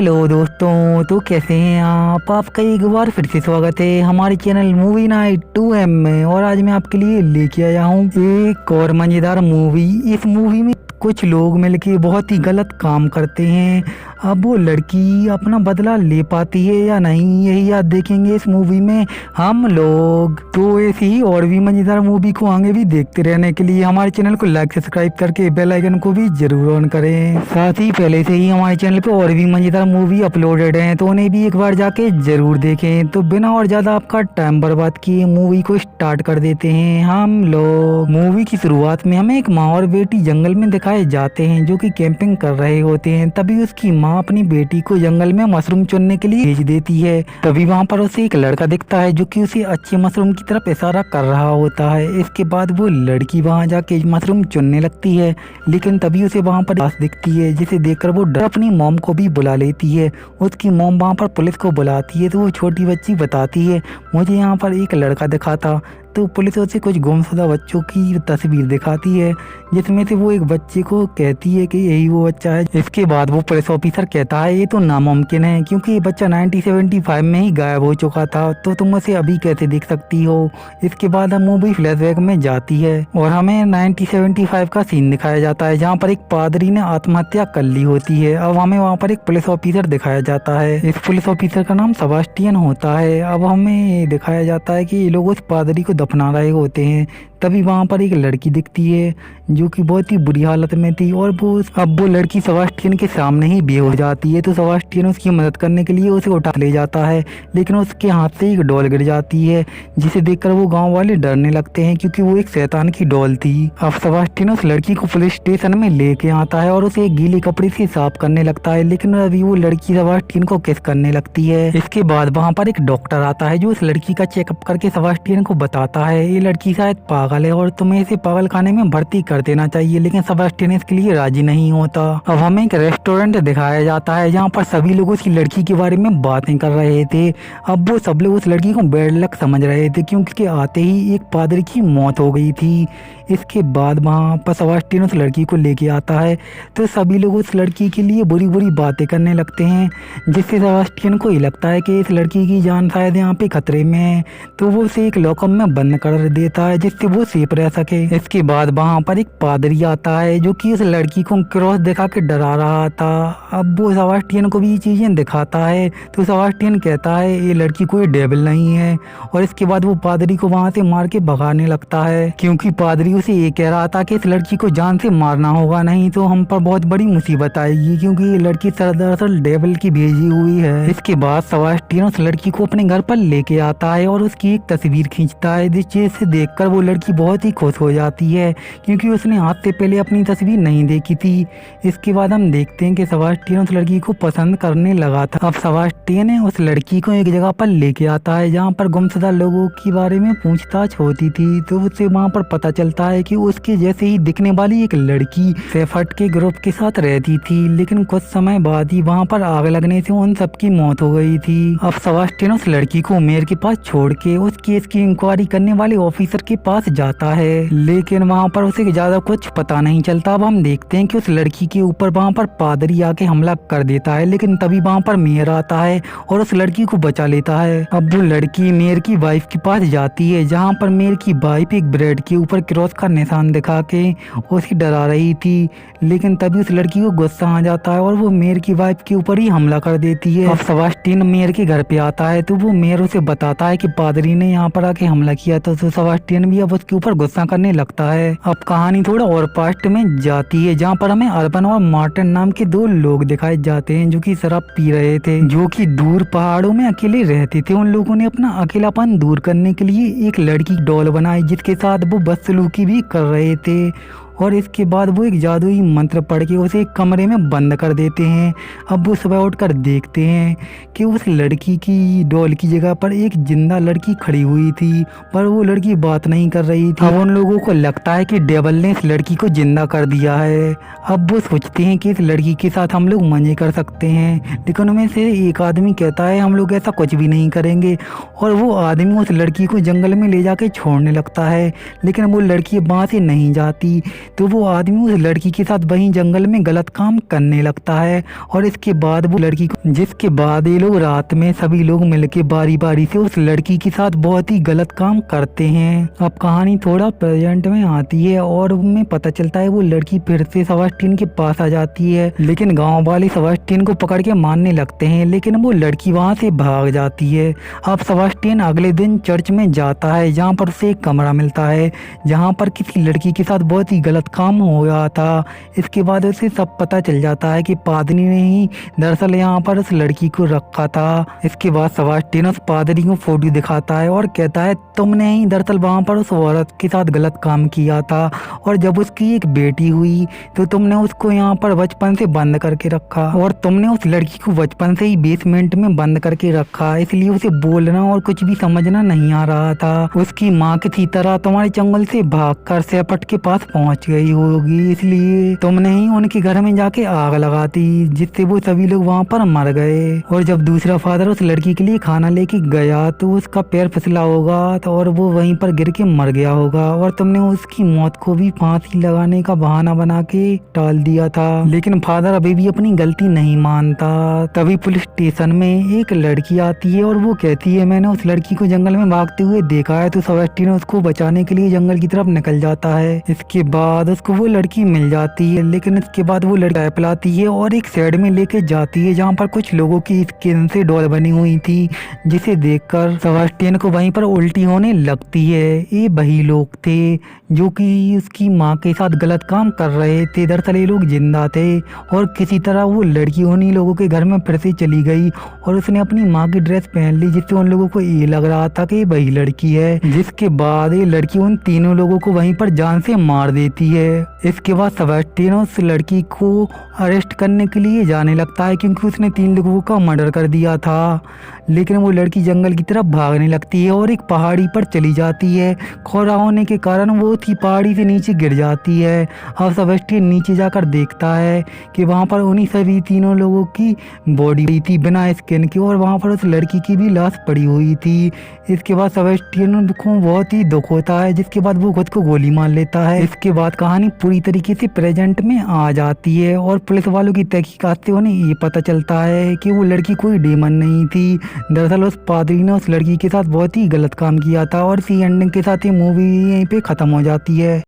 Hello दोस्तों, तो कैसे हैं आप। आपका एक बार फिर से स्वागत है हमारे चैनल मूवी नाइट 2M में। और आज मैं आपके लिए लेके आया हूँ एक और मज़ेदार मूवी। इस मूवी में कुछ लोग मिलके बहुत ही गलत काम करते हैं। अब वो लड़की अपना बदला ले पाती है या नहीं, यही आज देखेंगे इस मूवी में हम लोग। तो ऐसी ही और भी मज़ेदार मूवी को आगे भी देखते रहने के लिए हमारे चैनल को लाइक सब्सक्राइब करके बेल आइकन को भी जरूर ऑन करें। साथ ही पहले से ही हमारे चैनल पे और भी मज़ेदार मूवी अपलोडेड हैं, तो उन्हें भी एक बार जाके जरूर देखें। तो बिना और ज़्यादा आपका टाइम बर्बाद किए मूवी को स्टार्ट कर देते हैं हम लोग। मूवी की शुरुआत में हमें एक माँ और बेटी जंगल में दिखाए जाते हैं जो कि कैंपिंग कर रहे होते हैं। तभी उसकी माँ अपनी बेटी को जंगल में मशरूम चुनने के लिए भेज देती है। तभी वहाँ पर उसे एक लड़का दिखता है जो कि उसे अच्छे मशरूम की तरफ इशारा कर रहा होता है। इसके बाद वो लड़की वहाँ जाके मशरूम चुनने लगती है, लेकिन तभी उसे वहाँ पर लाश दिखती है जिसे देखकर वो डर अपनी मॉम को भी बुला लेती है। उसकी मॉम वहाँ पर पुलिस को बुलाती है तो वो छोटी बच्ची बताती है मुझे यहाँ पर एक लड़का दिखा था। तो पुलिस उसे कुछ गुमशुदा बच्चों की तस्वीर दिखाती है जिसमें से वो एक बच्चे को कहती है कि यही वो बच्चा है। इसके बाद वो पुलिस ऑफिसर कहता है ये तो नामुमकिन है क्योंकि ये बच्चा 1975 में ही गायब हो चुका था, तो तुम उसे अभी कैसे देख सकती हो। इसके बाद हम मूवी फ्लैशबैक में जाती है और हमें 1975 का सीन दिखाया जाता है जहाँ पर एक पादरी ने आत्महत्या कर ली होती है। अब हमें वहाँ पर एक पुलिस ऑफिसर दिखाया जाता है। इस पुलिस ऑफिसर का नाम सेबास्टियन होता है। अब हमें दिखाया जाता है कि ये लोग उस पादरी को दफना रहे होते हैं। तभी वहाँ पर एक लड़की दिखती है जो कि बहुत ही बुरी हालत में थी और अब वो लड़की सेबास्टियन के सामने ही बेहोश हो जाती है। तो सेबास्टियन उसकी मदद करने के लिए उसे उठा ले जाता है, लेकिन उसके हाथ से एक डॉल गिर जाती है जिसे देखकर वो गांव वाले डरने लगते हैं क्योंकि वो एक शैतान की डॉल थी। अब सेबास्टियन उस लड़की को पुलिस स्टेशन में लेके आता है और उसे एक गीले कपड़े से साफ करने लगता है, लेकिन अभी वो लड़की सेबास्टियन को किस करने लगती है। इसके बाद वहाँ पर एक डॉक्टर आता है जो उस लड़की का चेकअप करके सेबास्टियन को बताता है ये लड़की शायद पागल है और तुम्हें इसे पागल खाने में भर्ती कर देना चाहिए, लेकिन सेबास्टियन इसके लिए राजी नहीं होता। अब हमें एक रेस्टोरेंट दिखाया जाता है जहाँ पर सभी लोग उस लड़की के बारे में बातें कर रहे थे। अब वो सब लोग उस लड़की को बैड लक समझ रहे थे क्योंकि उसके आते ही एक पादरी की मौत हो गई थी। इसके बाद वहाँ पर सेबास्टियन उस लड़की को लेके आता है तो सभी लोग उस लड़की के लिए बुरी बुरी बातें करने लगते हैं, जिससे सेबास्टियन को ये लगता है कि इस लड़की की जान शायद यहाँ पे खतरे में है। तो वो उसे एक लॉकअप में बंद कर देता है जिससे वो सेफ रह सके। इसके बाद वहाँ पर एक पादरी आता है जो कि उस लड़की को क्रॉस दिखा के डरा रहा था। अब वो सेबास्टियन को भी ये चीजें दिखाता है तो सेबास्टियन कहता है ये लड़की कोई डेविल नहीं है। और इसके बाद वो पादरी को वहाँ से मार के भगाने लगता है क्योंकि पादरी उसे ये कह रहा था कि इस लड़की को जान से मारना होगा, नहीं तो हम पर बहुत बड़ी मुसीबत आएगी क्योंकि ये लड़की दरअसल डेविल की भेजी हुई है। इसके बाद सेबास्टियन उस लड़की को अपने घर पर लेके आता है और उसकी एक तस्वीर खींचता है जिसे देखकर वो लड़की बहुत ही खुश हो जाती है क्योंकि उसने आज से पहले अपनी तस्वीर नहीं देखी थी। इसके बाद हम देखते हैं कि सेबास्टियन उस लड़की को पसंद करने लगा था। अब सेबास्टियन उस लड़की को एक जगह पर लेके आता है जहाँ पर गुमशुदा लोगों के बारे में पूछताछ होती थी। तो उससे वहाँ पर पता चलता है कि उसके जैसे ही दिखने वाली एक लड़की सेफर्ट के ग्रुप के साथ रहती थी, लेकिन कुछ समय बाद ही वहाँ पर आग लगने से उन सबकी मौत हो गई थी। अब सेबास्टियन उस लड़की को मेयर के पास छोड़ के उस केस की इंक्वायरी करने वाले ऑफिसर के पास जाता है, लेकिन वहाँ पर उसे ज्यादा कुछ पता नहीं चलता। अब हम देखते हैं कि उस लड़की के ऊपर वहाँ पर पादरी आके हमला कर देता है, लेकिन तभी वहाँ पर मेयर आता है और उस लड़की को बचा लेता है। अब वो लड़की मेयर की वाइफ के पास जाती है जहाँ पर मेयर की वाइफ एक ब्रेड के ऊपर क्रॉस का निशान दिखा के उसे डरा रही थी, लेकिन तभी उस लड़की को गुस्सा आ जाता है और वो मेयर की वाइफ के ऊपर ही हमला कर देती है। अब सेबास्टियन मेयर के घर पे आता है तो वो मेयर उसे बताता है कि पादरी ने यहाँ पर आके हमला किया, तो सेबास्टियन भी अब उसके ऊपर गुस्सा करने लगता है। अब कहानी थोड़ा और पास्ट में जाती है जहाँ पर हमें अर्बन और मार्टिन नाम के दो लोग दिखाए जाते हैं जो कि शराब पी रहे थे, जो कि दूर पहाड़ों में अकेले रहते थे। उन लोगों ने अपना अकेलापन दूर करने के लिए एक लड़की डॉल बनाई जिसके साथ वो बदसलूकी भी कर रहे थे और इसके बाद वो एक जादुई मंत्र पढ़ के उसे एक कमरे में बंद कर देते हैं। अब वो सुबह उठकर देखते हैं कि उस लड़की की डॉल की जगह पर एक जिंदा लड़की खड़ी हुई थी, पर वो लड़की बात नहीं कर रही थी। अब उन लोगों को लगता है कि डेविल ने इस लड़की को जिंदा कर दिया है। अब वो सोचते हैं कि इस लड़की के साथ हम लोग मजे कर सकते हैं, लेकिन उनमें से एक आदमी कहता है हम लोग ऐसा कुछ भी नहीं करेंगे, और वो आदमी उस लड़की को जंगल में ले जाके छोड़ने लगता है, लेकिन वो लड़की वहाँ से नहीं जाती। तो वो आदमी उस लड़की के साथ वहीं जंगल में गलत काम करने लगता है। और इसके बाद वो लड़की को, जिसके बाद ये लोग रात में सभी लोग मिलके बारी बारी से उस लड़की के साथ बहुत ही गलत काम करते हैं। अब कहानी थोड़ा प्रेजेंट में आती है और उनमें पता चलता है वो लड़की फिर से सेबास्टियन के पास आ जाती है, लेकिन गांव वाले सेबास्टियन को पकड़ के मारने लगते हैं, लेकिन वो लड़की वहां से भाग जाती है। अब सेबास्टियन अगले दिन चर्च में जाता है, जहाँ पर उसे एक कमरा मिलता है जहाँ पर किसी लड़की के साथ बहुत ही गलत काम हो गया था। इसके बाद उसे सब पता चल जाता है कि पादरी ने ही दरअसल यहाँ पर उस लड़की को रखा था। इसके बाद सेबास्टियन उस पादरी को फोटो दिखाता है और कहता है तुमने ही दरअसल वहाँ पर उस औरत के साथ गलत काम किया था, और जब उसकी एक बेटी हुई तो तुमने उसको यहाँ पर बचपन से बंद करके रखा, और तुमने उस लड़की को बचपन से ही बेसमेंट में बंद करके रखा, इसलिए उसे बोलना और कुछ भी समझना नहीं आ रहा था। उसकी माँ किसी तरह तुम्हारे जंगल से भागकर शेपर्ड के पास पहुंच गई होगी, इसलिए तुमने ही उनके घर में जाके आग लगा दी, जिससे वो सभी लोग वहाँ पर मर गए। और जब दूसरा फादर उस लड़की के लिए खाना लेके गया तो उसका पैर फिसला होगा और वो वहीं पर गिर के मर गया होगा, और तुमने उसकी मौत को भी फांसी लगाने का बहाना बना के टाल दिया था। लेकिन फादर अभी भी अपनी गलती नहीं मानता। तभी पुलिस स्टेशन में एक लड़की आती है और वो कहती है मैंने उस लड़की को जंगल में भागते हुए देखा है। तो सेबास्टियन उसको बचाने के लिए जंगल की तरफ निकल जाता है। इसके बाद उसको वो लड़की मिल जाती है, लेकिन इसके बाद वो लड़की पिलाती है और एक शेड में लेके जाती है जहाँ पर कुछ लोगों की स्किन से डॉल बनी हुई थी, जिसे देखकर सेबास्टियन को वहीं पर उल्टी होने लगती है। ये वही लोग थे जो कि उसकी माँ के साथ गलत काम कर रहे थे। दरअसल ये लोग जिंदा थे और किसी तरह वो लड़की उन्हीं लोगों के घर में फिर से चली गई और उसने अपनी माँ की ड्रेस पहन ली, जिससे उन लोगों को ये लग रहा था कि ये वही लड़की है। जिसके बाद ये लड़की उन तीनों लोगों को वहीं पर जान से मार देती है। इसके बाद सेबास्टियन उस लड़की को अरेस्ट करने के लिए जाने लगता है, क्योंकि उसने 3 लोगों का मर्डर कर दिया था। लेकिन वो लड़की जंगल की तरफ भागने लगती है और एक पहाड़ी पर चली जाती है। कोहरा होने के कारण वो थी पहाड़ी से नीचे गिर जाती है। अब सेबास्टियन नीचे जाकर देखता है कि वहाँ पर उन्हीं सभी तीनों लोगों की बॉडी थी बिना स्किन की, और वहाँ पर उस लड़की की भी लाश पड़ी हुई थी। इसके बाद सेबास्टियन को बहुत ही दुख होता है, जिसके बाद वो खुद को गोली मार लेता है। इसके बाद कहानी पूरी तरीके से प्रेजेंट में आ जाती है और पुलिस वालों की तहकीकात से उन्हें ये पता चलता है कि वो लड़की कोई डेमन नहीं थी। दरअसल उस पादरी ने उस लड़की के साथ बहुत ही गलत काम किया था, और इसी एंडिंग के साथ ये मूवी यहीं पे खत्म हो जाती है।